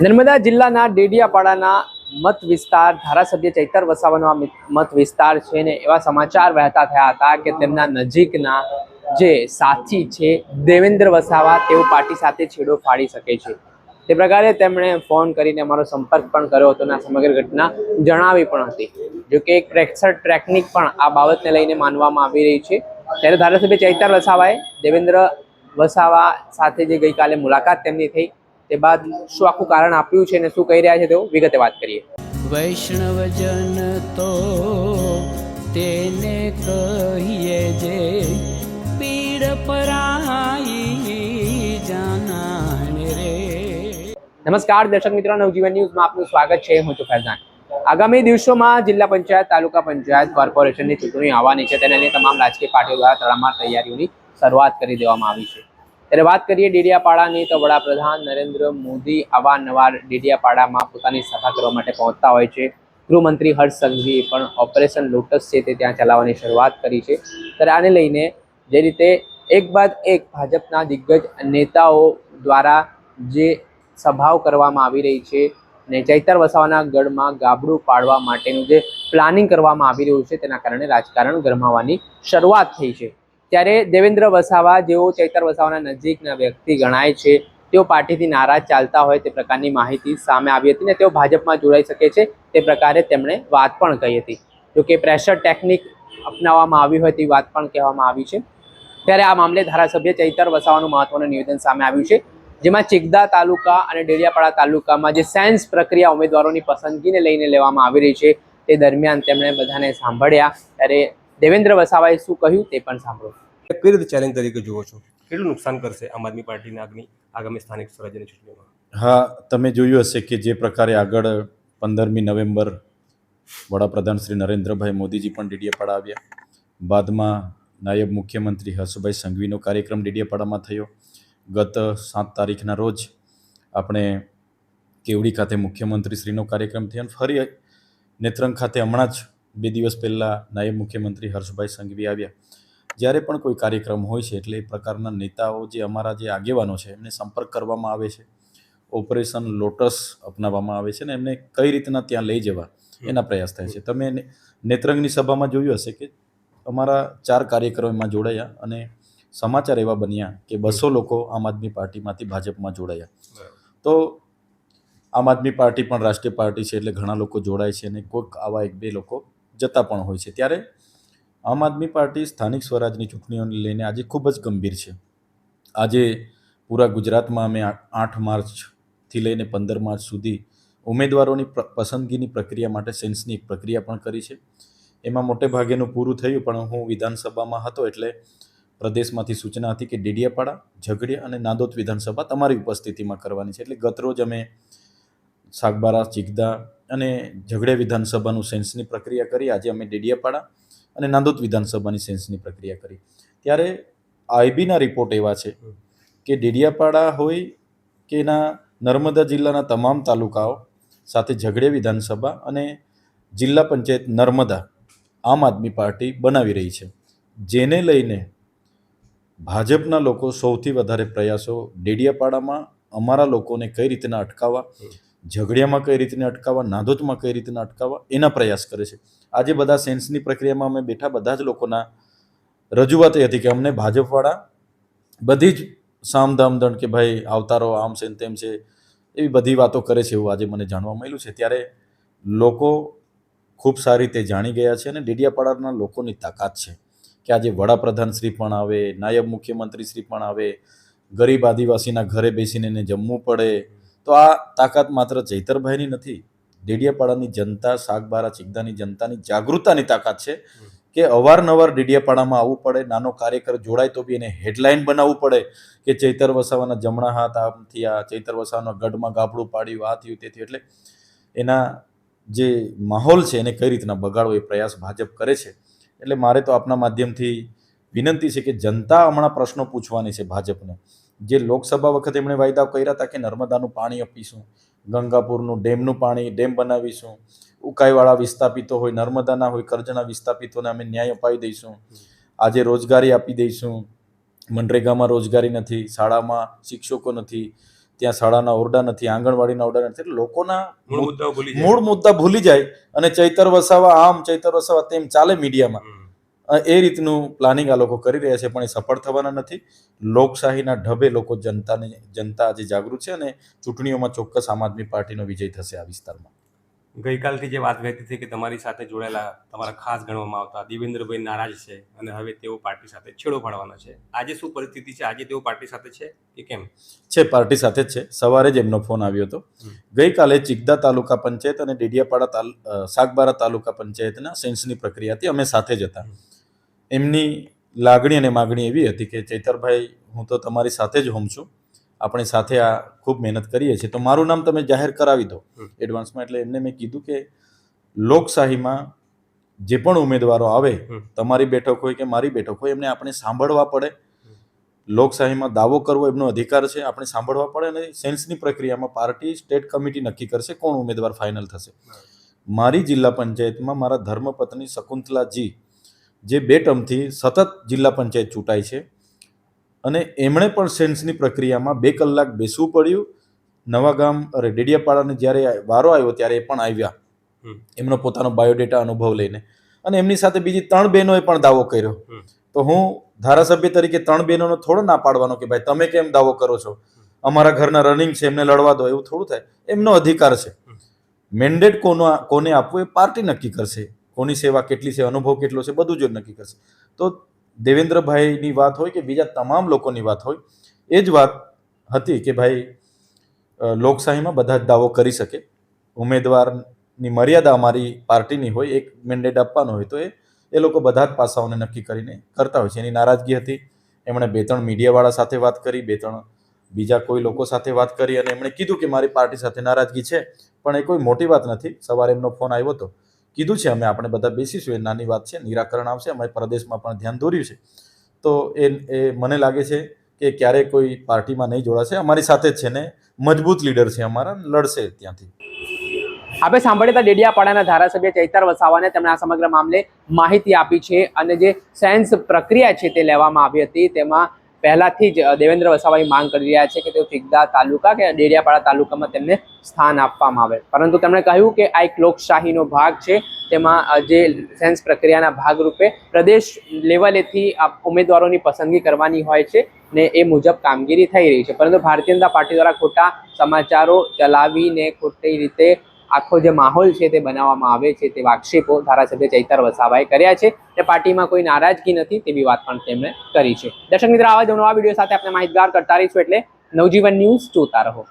નર્મદા જિલ્લાના ડેડિયાપાડાના મત વિસ્તાર ધારાસભ્ય ચૈતર વસાવાનો મત વિસ્તાર છે ને એવા સમાચાર વહેતા થયા હતા કે તેમના નજીકના જે સાથી છે દેવેન્દ્ર વસાવા તેઓ પાર્ટી સાથે છેડો ફાડી શકે છે તે પ્રકારે તેમણે ફોન કરીને અમારો સંપર્ક પણ કર્યો હતો અને આ સમગ્ર ઘટના જણાવી પણ હતી। જો કે એક પ્રેક્ષર ટેકનિક પણ આ બાબતને લઈને માનવામાં આવી રહી છે। ત્યારે ધારાસભ્ય ચૈતર વસાવાએ દેવેન્દ્ર વસાવા સાથે જે ગઈકાલે મુલાકાત તેમની થઈ તે બાદ શું આખું કારણ આપ્યું છે અને શું કહી રહ્યા છે તેઓ વિગતે વાત કરીએ। વૈષ્ણવજન તો તેને કહીએ જે પીડ પરાઈ જાનાને રે। નમસ્કાર દર્શક મિત્રો, નવજીવન ન્યૂઝમાં આપનું સ્વાગત છે। હું છું ફૈઝાન। આગામી દિવસોમાં જિલ્લા પંચાયત, તાલુકા પંચાયત, કોર્પોરેશનની ચૂંટણી આવવાની છે, તેને લઈને તમામ રાજકીય પાર્ટીઓ દ્વારા તડામાર તૈયારીઓની શરૂઆત કરી દેવામાં આવી છે। ત્યારે વાત કરીએ ડેડિયાપાડાની તો વડાપ્રધાન નરેન્દ્ર મોદી અવારનવાર ડેડિયાપાડામાં પોતાની સભા કરવા માટે પહોંચતા હોય છે। ગૃહમંત્રી હર્ષ સંઘવીએ પણ ઓપરેશન લોટસ છે તે ત્યાં ચલાવવાની શરૂઆત કરી છે। ત્યારે આને લઈને જે રીતે એક બાદ એક ભાજપના દિગ્ગજ નેતાઓ દ્વારા જે સભાઓ કરવામાં આવી રહી છે અને ચૈતર વસાવાના ગઢમાં ગાબડું પાડવા માટેનું જે પ્લાનિંગ કરવામાં આવી રહ્યું છે તેના કારણે રાજકારણ ગરમાવાની શરૂઆત થઈ છે। ત્યારે દેવેન્દ્ર વસાવા જેઓ ચૈતર વસાવાના નજીકના વ્યક્તિ ગણાય છે તેઓ પાર્ટીથી નારાજ ચાલતા હોય તે પ્રકારની માહિતી સામે આવી હતી ને તેઓ ભાજપમાં જોડાઈ શકે છે તે પ્રકારે તેમણે વાત પણ કહી હતી। જોકે પ્રેશર ટેકનિક અપનાવવામાં આવી હોય તેવી વાત પણ કહેવામાં આવી છે। ત્યારે આ મામલે ધારાસભ્ય ચૈતર વસાવાનું મહત્વનું નિવેદન સામે આવ્યું છે, જેમાં ચિગદા તાલુકા અને ડેડિયાપાડા તાલુકામાં જે સેન્સ પ્રક્રિયા ઉમેદવારોની પસંદગીને લઈને લેવામાં આવી રહી છે તે દરમિયાન તેમણે બધાને સાંભળ્યા। ત્યારે દેવેન્દ્ર વસાવાએ શું કહ્યું તે પણ સાંભળો। કઈ રીતે ચેલેન્જ તરીકે જુઓ છો? કેટલું નુકસાન કરશે આમ આદમી પાર્ટીને આગામી સ્થાનિક સ્વરાજ્યની ચૂંટણીમાં? હા, તમે જોયું હશે કે જે પ્રકારે આગળ 15મી નવેમ્બર વડાપ્રધાન શ્રી નરેન્દ્રભાઈ મોદીજી પણ ડેડિયાપાડા આવ્યા, બાદમાં નાયબ મુખ્યમંત્રી હર્ષભાઈ સંઘવીનો કાર્યક્રમ ડેડિયાપાડામાં થયો। ગત 7 તારીખના રોજ આપણે કેવડી ખાતે મુખ્યમંત્રીશ્રીનો કાર્યક્રમ થયો અને ફરી નેત્રંગ ખાતે હમણાં જ 2 દિવસ પહેલાં નાયબ મુખ્યમંત્રી હર્ષભાઈ સંઘવી આવ્યા। જ્યારે પણ કોઈ કાર્યક્રમ હોય છે એટલે એ પ્રકારના નેતાઓ જે અમારા જે આગેવાનો છે એમને સંપર્ક કરવામાં આવે છે, ઓપરેશન લોટસ અપનાવવામાં આવે છે ને એમને કઈ રીતના ત્યાં લઈ જવા એના પ્રયાસ થાય છે। તમે નેત્રંગની સભામાં જોયું હશે કે અમારા 4 કાર્યક્રમોમાં જોડાયા અને સમાચાર એવા બન્યા કે 200 લોકો આમ આદમી પાર્ટીમાંથી ભાજપમાં જોડાયા। તો આમ આદમી પાર્ટી પણ રાષ્ટ્રીય પાર્ટી છે એટલે ઘણા લોકો જોડાય છે અને કોઈક આવા 1-2 લોકો જતા પણ હોય છે। ત્યારે આમ આદમી પાર્ટી સ્થાનિક સ્વરાજની ચૂંટણીઓને લઈને આજે ખૂબ જ ગંભીર છે। આજે પૂરા ગુજરાતમાં અમે 8 માર્ચથી લઈને 15 માર્ચ સુધી ઉમેદવારોની પસંદગીની પ્રક્રિયા માટે સેન્સની એક પ્રક્રિયા પણ કરી છે। એમાં મોટે ભાગેનું પૂરું થયું, પણ હું વિધાનસભામાં હતો એટલે પ્રદેશમાંથી સૂચના હતી કે ડેડિયાપાડા, ઝઘડિયા અને નાંદોદ વિધાનસભા તમારી ઉપસ્થિતિમાં કરવાની છે। એટલે ગતરોજ અમે સાગબારા, ચિગદા અને ઝઘડિયા વિધાનસભાનું સેન્સની પ્રક્રિયા કરી। આજે અમે ડેડિયાપાડા અને નાંદોદ વિધાનસભાની સેન્સની પ્રક્રિયા કરી। ત્યારે આઈબીના રિપોર્ટ એવા છે કે ડેડિયાપાડા હોય કે એના નર્મદા જિલ્લાના તમામ તાલુકાઓ સાથે ઝઘડિયા વિધાનસભા અને જિલ્લા પંચાયત નર્મદા આમ આદમી પાર્ટી બનાવી રહી છે, જેને લઈને ભાજપના લોકો સૌથી વધારે પ્રયાસો ડેડિયાપાડામાં અમારા લોકોને કઈ રીતના અટકાવવા, ઝઘડિયામાં કઈ રીતના અટકાવવા, નાંદોદમાં કઈ રીતના અટકાવવા એના પ્રયાસ કરે છે। આજે બધા સેન્સની પ્રક્રિયામાં અમે બેઠા બધા જ લોકોના રજૂઆત એ હતી કે અમને ભાજપવાળા બધી જ સામધામ દંડ કે ભાઈ આવતારો આમ છે તેમ છે એવી બધી વાતો કરે છે, એવું આજે મને જાણવા મળ્યું છે। ત્યારે લોકો ખૂબ સારી રીતે જાણી ગયા છે અને ડેડિયાપાડાના લોકોની તાકાત છે કે આજે વડાપ્રધાન શ્રી પણ આવે, નાયબ મુખ્યમંત્રી શ્રી પણ આવે, ગરીબ આદિવાસીના ઘરે બેસીને એને જમવું પડે, તો આ તાકાત માત્ર ચૈતરભાઈની નથી, ડેડિયાપાડાની જનતા, સાગબારા, ચિગદાની જનતાની જાગૃતતાની તાકાત છે કે અવારનવાર ડેડિયાપાડામાં આવવું પડે, નાનો કાર્યકર જોડાય તો બી એને હેડલાઇન બનાવવું પડે કે ચૈતર વસાવાના જમણા હાથ આમ થયા, ચૈતર વસાવાના ગઢમાં ગાબડું પાડ્યું, આ થયું તે થયું। એટલે એના જે માહોલ છે એને કઈ રીતના બગાડવો એ પ્રયાસ ભાજપ કરે છે। એટલે મારે તો આપના માધ્યમથી વિનંતી છે કે જનતા હમણાં પ્રશ્નો પૂછવાની છે ભાજપને। જે લોકસભા વખતે એમણે વાયદા કર્યા હતા કે નર્મદાનું પાણી આપીશું, ગંગાપુરનું ડેમનું પાણી ડેમ બનાવીશું, ઉકાઈવાળા વિસ્થાપિતો હોય, નર્મદાના હોય, કરજણા વિસ્થાપિતોને અમે ન્યાય અપાવી દઈશું, આજે રોજગારી આપી દઈશું, મનરેગામાં રોજગારી નથી, શાળામાં શિક્ષકો નથી, ત્યાં શાળાના ઓરડા નથી, આંગણવાડીના ઓરડા નથી, એટલે લોકોના મૂળ મુદ્દાઓ ભૂલી જાય. મૂળ મુદ્દા ભૂલી જાય અને ચૈતર વસાવા આમ ચૈતર વસાવા તેમ ચાલે મીડિયામાં. એ રીતનું પ્લાનિંગ આ લોકો કરી રહ્યા છે, પણ એ સફળ થવાના નથી. લોકશાહીના ઢબે લોકો જનતા આજે જાગૃત છે અને ચૂંટણીઓમાં ચોક્કસ આમ આદમી પાર્ટીનો વિજય થશે આ વિસ્તારમાં. ગઈકાલથી જે વાત વહેતી હતી કે તમારી સાથે જોડાયેલા તમારા ખાસ ગણવામાં આવતા દેવેન્દ્રભાઈ નારાજ છે અને હવે તેઓ પાર્ટી સાથે છેડો પાડવાના છે. આજે શું પરિસ્થિતિ છે? આજે તેઓ પાર્ટી સાથે છે કે કેમ છે? પાર્ટી સાથે જ છે. સવારે જ એમનો ફોન આવ્યો હતો. ગઈકાલે ચિકદા તાલુકા પંચાયત અને ડેડિયાપાડા સાગબારા તાલુકા પંચાયતના સેન્સની પ્રક્રિયા હતી. અમે સાથે જ હતા. એમની લાગણી અને માગણી એવી હતી કે ચૈતરભાઈ, હું તો તમારી સાથે જ હોમ છું, આપણે સાથે આ ખૂબ મહેનત કરીએ છીએ, તો મારું નામ તમે જાહેર કરાવી દો એડવાન્સમાં. એટલે એમને મેં કીધું કે લોકશાહીમાં જે પણ ઉમેદવારો આવે, તમારી બેઠક હોય કે મારી બેઠક હોય, એમને આપણે સાંભળવા પડે. લોકશાહીમાં દાવો કરવો એમનો અધિકાર છે, આપણે સાંભળવા પડે. અને સેન્સની પ્રક્રિયામાં પાર્ટી સ્ટેટ કમિટી નક્કી કરશે કોણ ઉમેદવાર ફાઇનલ થશે. મારી જિલ્લા પંચાયતમાં મારા ધર્મપત્ની શકુંતલાજી જે 2 ટર્મથી સતત જિલ્લા પંચાયત ચૂંટાય છે અને એમણે પણ સેન્સની પ્રક્રિયામાં 2 કલાક બેસવું પડ્યું. નવાગામ ડેડિયાપાડાને જ્યારે વારો આવ્યો ત્યારે એ પણ આવ્યા, એમનો પોતાનો બાયોડેટા અનુભવ લઈને. અને એમની સાથે બીજી 3 બહેનોએ પણ દાવો કર્યો. તો હું ધારાસભ્ય તરીકે 3 બહેનોનો થોડો ના પાડવાનો કે ભાઈ તમે કેમ દાવો કરો છો, અમારા ઘરના રનિંગ છે, એમને લડવા દો, એવું થોડું થાય. એમનો અધિકાર છે. મેન્ડેટ કોને આપવું એ પાર્ટી નક્કી કરશે. કોની સેવા કેટલી છે, અનુભવ કેટલો છે, બધું જ નક્કી કરશે. તો દેવેન્દ્રભાઈની વાત હોય કે બીજા તમામ લોકોની વાત હોય, એ જ વાત હતી કે ભાઈ લોકશાહીમાં બધા જ દાવો કરી શકે. ઉમેદવારની મર્યાદા અમારી પાર્ટીની હોય, એક મેન્ડેટ આપવાનો હોય, તો એ લોકો બધા જ પાસાઓને નક્કી કરીને કરતા હોય છે. એની નારાજગી હતી. એમણે 2-3 મીડિયાવાળા સાથે વાત કરી, 2-3 બીજા કોઈ લોકો સાથે વાત કરી અને એમણે કીધું કે મારી પાર્ટી સાથે નારાજગી છે, પણ એ કોઈ મોટી વાત નથી. સવારે એમનો ફોન આવ્યો હતો, કીધું છે અમે આપણે બધા બેસીશું, એ નાની વાત છે, નિરાકરણ આવશે. અમે પ્રદેશમાં પણ ધ્યાન દોર્યું છે. તો એ મને લાગે છે કે ક્યારેય કોઈ પાર્ટીમાં નહીં જોડાશે. અમારી સાથે જ છે ને મજબૂત લીડર છે અમારા, લડશે ત્યાંથી. આપણે સાંભળ્યા હતા ડેડિયાપાડાના ધારાસભ્ય ચૈતર વસાવાને. તેમણે આ સમગ્ર મામલે માહિતી આપી છે અને જે સેન્સ પ્રક્રિયા છે તે લેવામાં આવી હતી તેમાં પહેલાથી જ દેવેન્દ્ર વસાવા માંગ કરી રહ્યા છે કે તેઓ ચિકદા તાલુકા કે ડેડિયાપાડા તાલુકામાં તેમને સ્થાન આપવામાં આવે. પરંતુ તેમણે કહ્યું કે આ એક લોકશાહીનો ભાગ છે. તેમાં જે સેન્સ પ્રક્રિયાના ભાગરૂપે પ્રદેશ લેવલેથી ઉમેદવારોની પસંદગી કરવાની હોય છે ને એ મુજબ કામગીરી થઈ રહી છે. પરંતુ ભારતીય જનતા પાર્ટી દ્વારા ખોટા સમાચારો ચલાવીને ખોટી રીતે આખો જે માહોલ છે તે બનાવવામાં આવે છે, તેવા આક્ષેપો ધારાસભ્ય ચૈતર વસાવાએ કર્યા છે. તે પાર્ટીમાં કોઈ નારાજગી નથી તેવી વાત પણ તેમણે કરી છે. દર્શક મિત્રો, આવા જ નવા વિડીયો સાથે આપણે માહિતગાર કરતા રહીશું, એટલે નવજીવન ન્યૂઝ જોતા રહો.